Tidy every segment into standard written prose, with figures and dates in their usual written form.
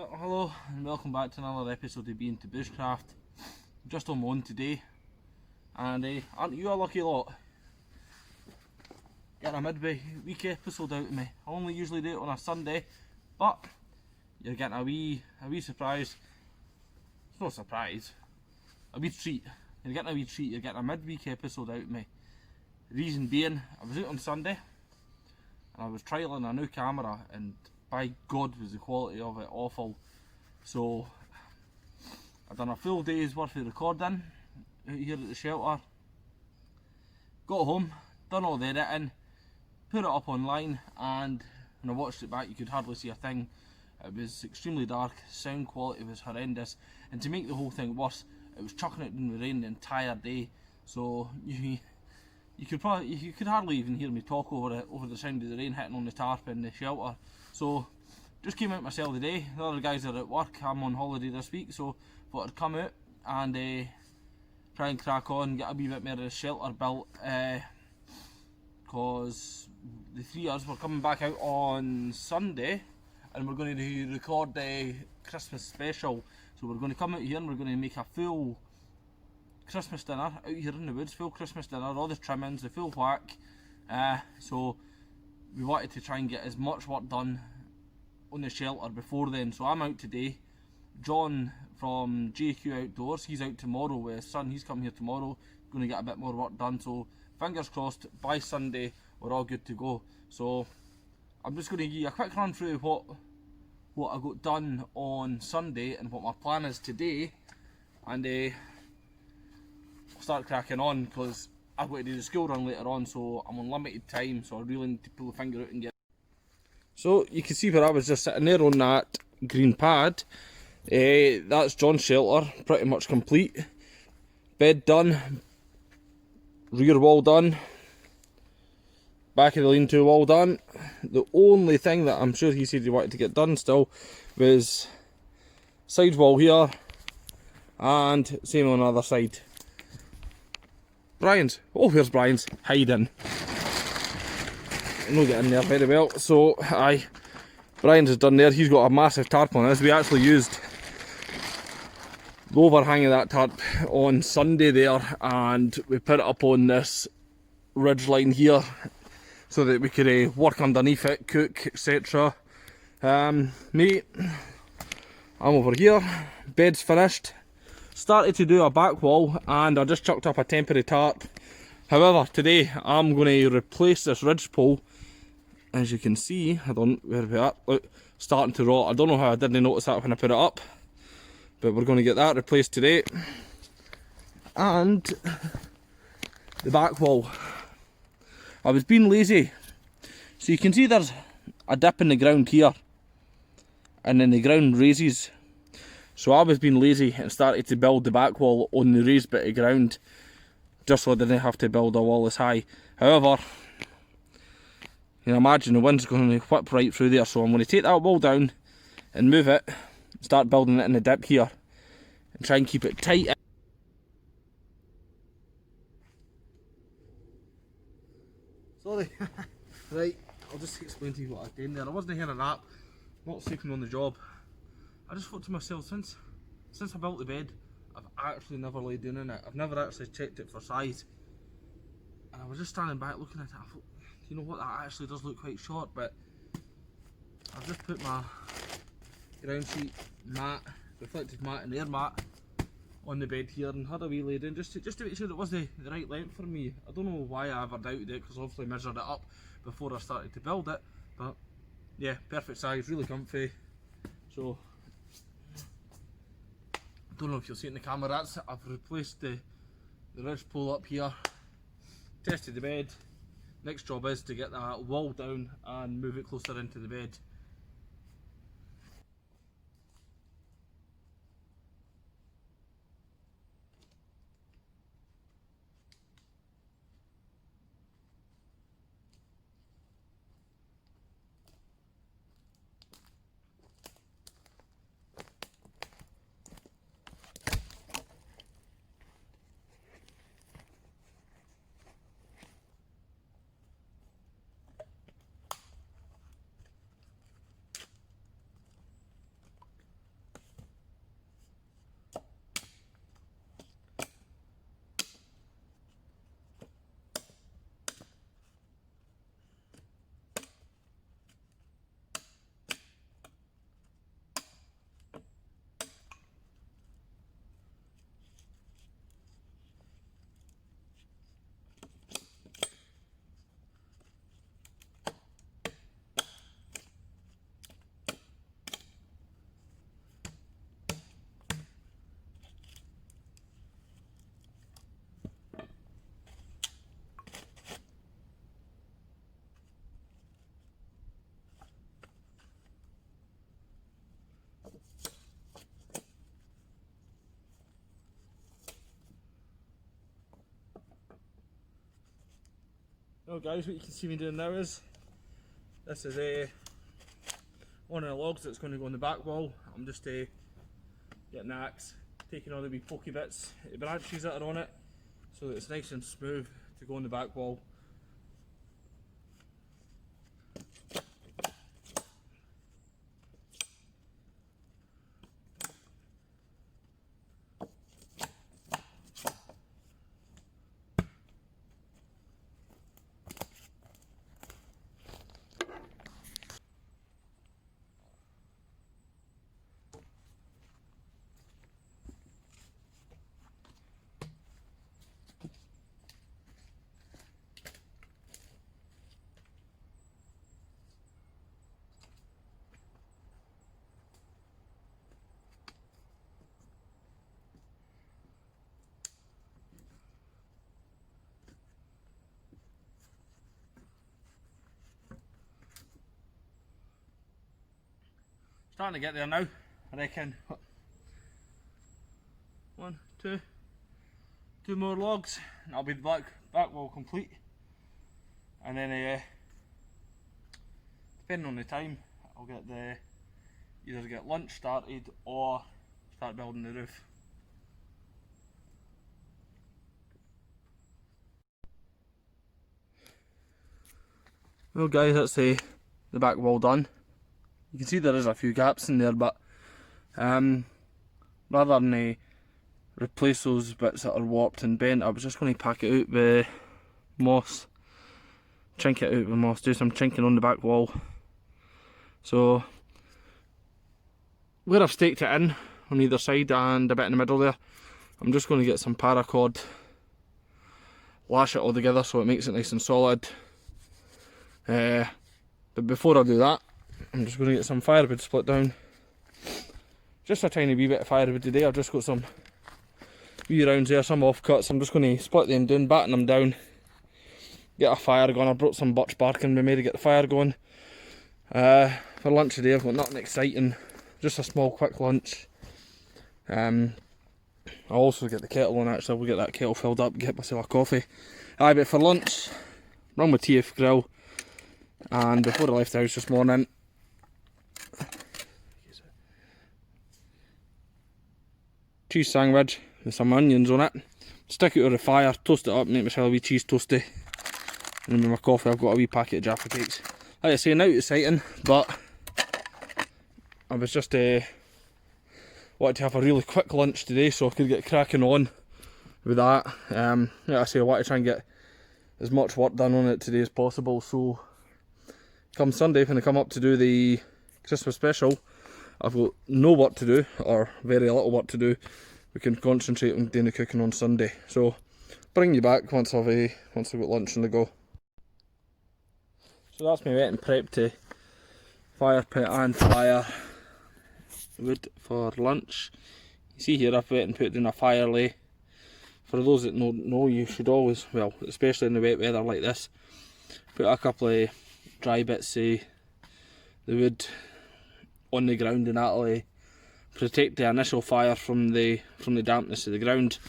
Hello and welcome back to another episode of Being to Bushcraft. Just on my own today, and aren't you a lucky lot? Getting a midway week episode out of me. I only usually do it on a Sunday, but you're getting a wee surprise. It's not a surprise, a wee treat. You're getting a wee treat. You're getting a midweek episode out of me. Reason being, I was out on Sunday and I was trialling a new camera, and by God was the quality of it awful. So I've done a full day's worth of recording out here at the shelter. Got home, done all the editing, put it up online, and when I watched it back you could hardly see a thing. It was extremely dark, sound quality was horrendous, and to make the whole thing worse, it was chucking it in the rain the entire day. So you could hardly even hear me talk over the sound of the rain hitting on the tarp in the shelter. So just came out myself today. The other guys are at work. I'm on holiday this week, so thought I'd come out and try and crack on, get a wee bit more of the shelter built, because the three of us were coming back out on Sunday and we're going to record the Christmas special. So we're going to come out here and we're going to make a full Christmas dinner out here in the woods, full Christmas dinner, all the trimmings, the full whack. So we wanted to try and get as much work done on the shelter before then. So I'm out today. John from JQ Outdoors, he's out tomorrow with his son. He's coming here tomorrow, going to get a bit more work done. So fingers crossed by Sunday we're all good to go. So I'm just going to give you a quick run through what I got done on Sunday and what my plan is today, and I'll start cracking on because I've got to do the school run later on, so I'm on limited time, so I really need to pull the finger out and get. So you can see where I was just sitting there on that green pad. That's John's shelter, pretty much complete. Bed done, rear wall done, back of the lean-to wall done. The only thing that I'm sure he said he wanted to get done still was side wall here, and same on the other side. Brian's, oh where's Brian's? Hiding. I'm not getting there very well, so aye. Brian's is done there. He's got a massive tarp on this. We actually used the overhang of that tarp on Sunday there, and we put it up on this ridge line here so that we could work underneath it, cook, etc. Mate, I'm over here. Bed's finished. Started to do a back wall and I just chucked up a temporary tarp. However, today I'm going to replace this ridge pole. As you can see, I don't know where we are, look, starting to rot. I don't know how I didn't notice that when I put it up, but we're going to get that replaced today. And the back wall, I was being lazy. So you can see there's a dip in the ground here, and then the ground raises. So I was being lazy and started to build the back wall on the raised bit of ground, just so I didn't have to build a wall as high. However, you can imagine the wind's going to whip right through there, so I'm going to take that wall down and move it, start building it in the dip here, and try and keep it tight. Sorry, right, I'll just explain to you what I was doing there. I wasn't here a nap, not sleeping on the job. I just thought to myself, since I built the bed, I've actually never laid down in it. I've never actually checked it for size. And I was just standing back looking at it, I thought, you know what, that actually does look quite short, but I've just put my ground sheet mat, reflective mat and air mat on the bed here and had a wee lay down just to make sure it was the right length for me. I don't know why I ever doubted it, because obviously I measured it up before I started to build it, but yeah, perfect size, really comfy. So don't know if you'll see it in the camera, that's it. I've replaced the ridge pole up here, tested the bed. Next job is to get that wall down and move it closer into the bed. Well guys, what you can see me doing now is, this is one of the logs that's going to go on the back wall. I'm just getting the axe, taking all the wee pokey bits, the branches that are on it, so that it's nice and smooth to go on the back wall. Starting to get there now, I reckon. One, two more logs, and I'll be the back wall complete. And then, depending on the time, I'll get either get lunch started or start building the roof. Well guys, that's the back wall done. You can see there is a few gaps in there, but rather than replace those bits that are warped and bent, I was just going to pack it out with moss, chink it out with moss, do some chinking on the back wall. So where I've staked it in on either side and a bit in the middle there, I'm just going to get some paracord, lash it all together so it makes it nice and solid. But before I do that, I'm just going to get some firewood split down. Just a tiny wee bit of firewood today. I've just got some wee rounds there, some offcuts. I'm just going to split them down, batten them down, get a fire going. I brought some birch bark in with me to get the fire going. For lunch today I've got nothing exciting, just a small quick lunch. I'll also get the kettle on actually, we'll get that kettle filled up, get myself a coffee. Aye, but for lunch, run with TF grill. And before I left the house this morning, cheese sandwich with some onions on it, stick it over the fire, toast it up, make myself a wee cheese toasty, and with my coffee I've got a wee packet of Jaffa Cakes. Like I say, now it's exciting, but I was just wanted to have a really quick lunch today so I could get cracking on with that. Like I say, I want to try and get as much work done on it today as possible, so come Sunday when I come up to do the Christmas special, I've got no work to do, or very little work to do. We can concentrate on doing the cooking on Sunday. So bring you back once I've got lunch on the go. So that's me wet and prep to fire pit and fire wood for lunch. You see here I've wet and put in a fire lay. For those that don't know, you should always, well, especially in the wet weather like this, put a couple of dry bits of the wood on the ground, and that'll protect the initial fire from the dampness of the ground.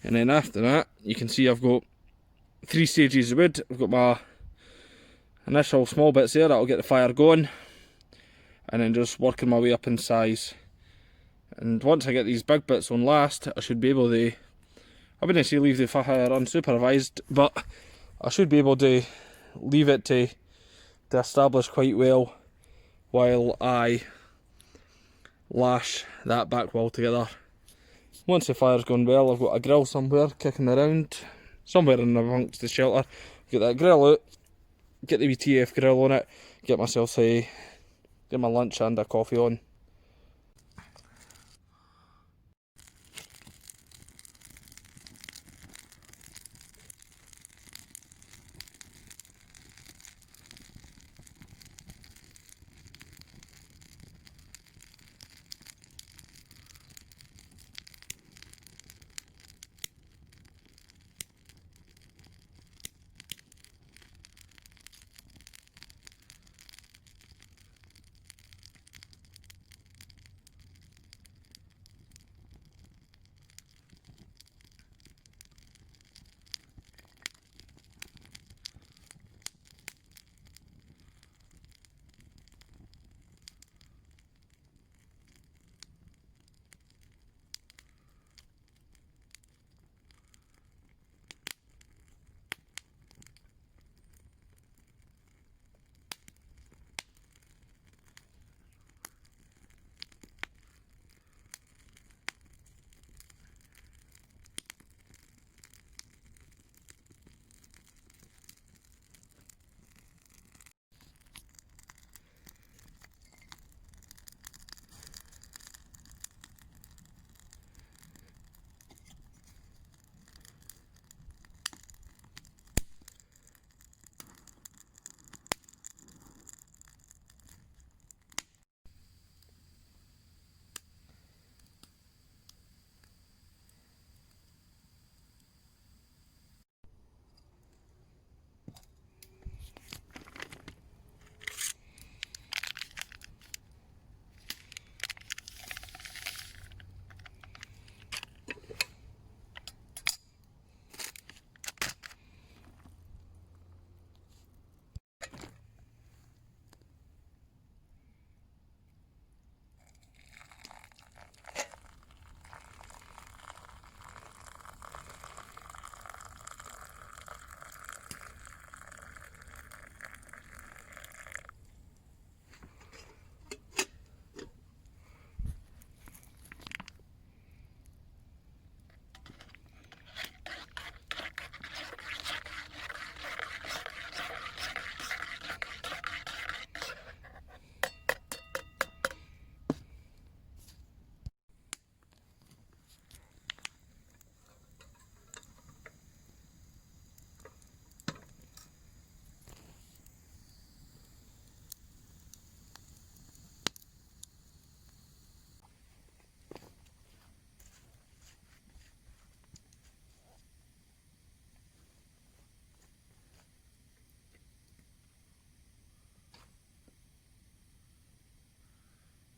And then after that, you can see I've got 3 stages of wood. I've got my initial small bits there that'll get the fire going, and then just working my way up in size. And once I get these big bits on last, I should be able to, I wouldn't say leave the fire unsupervised, but I should be able to leave it to establish quite well while I lash that back wall together. Once the fire's gone well, I've got a grill somewhere kicking around, somewhere in amongst the shelter. Get that grill out, get the wee TF grill on it, get myself get my lunch and a coffee on.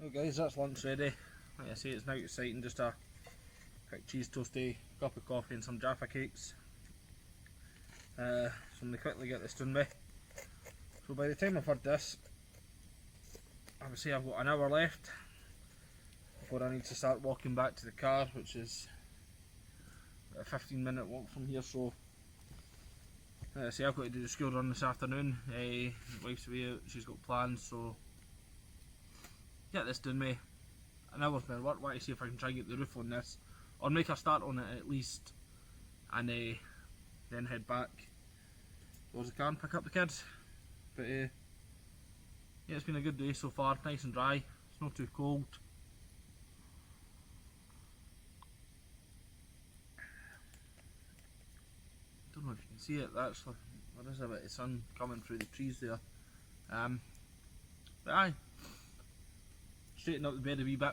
Well guys, that's lunch ready. Like I say, it's now exciting, just a quick cheese toasty, cup of coffee and some Jaffa cakes. So I'm going to quickly get this done with. So by the time I've had this, obviously I've got an hour left before I need to start walking back to the car, which is a 15-minute walk from here. So see, I've got to do the school run this afternoon. Wife's away out, she's got plans, so get this done with an hour's more work. Want to see if I can try and get the roof on this, or make a start on it at least, and then head back towards the car and pick up the kids. But yeah, it's been a good day so far, nice and dry, it's not too cold. Don't know if you can see it, there is a bit of sun coming through the trees there. But aye, straighten up the bed a wee bit,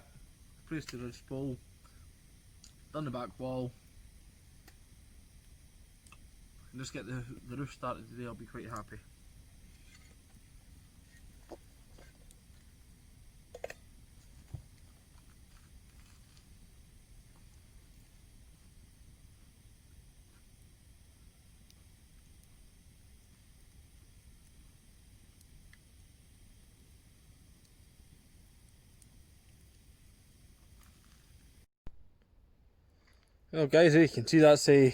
replaced the ridge pole, done the back wall, and just get the roof started today. I'll be quite happy. Well guys, you can see that's I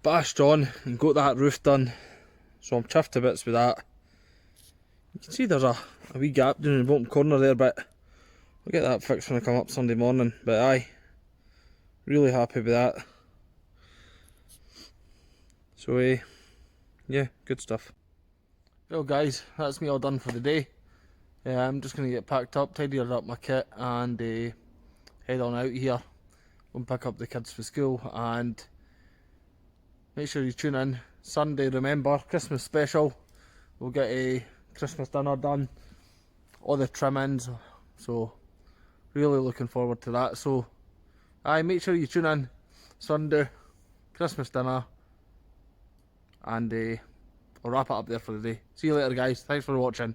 bashed on and got that roof done, so I'm chuffed to bits with that. You can see there's a wee gap down in the bottom corner there, but I'll get that fixed when I come up Sunday morning. But aye, really happy with that. So yeah, good stuff. Well guys, that's me all done for the day. I'm just going to get packed up, tidied up my kit, and head on out here. Go and pick up the kids for school, and make sure you tune in Sunday. Remember, Christmas special. We'll get a Christmas dinner done, all the trimmings, so really looking forward to that. So aye, make sure you tune in Sunday, Christmas dinner, and I'll wrap it up there for the day. See you later guys, thanks for watching.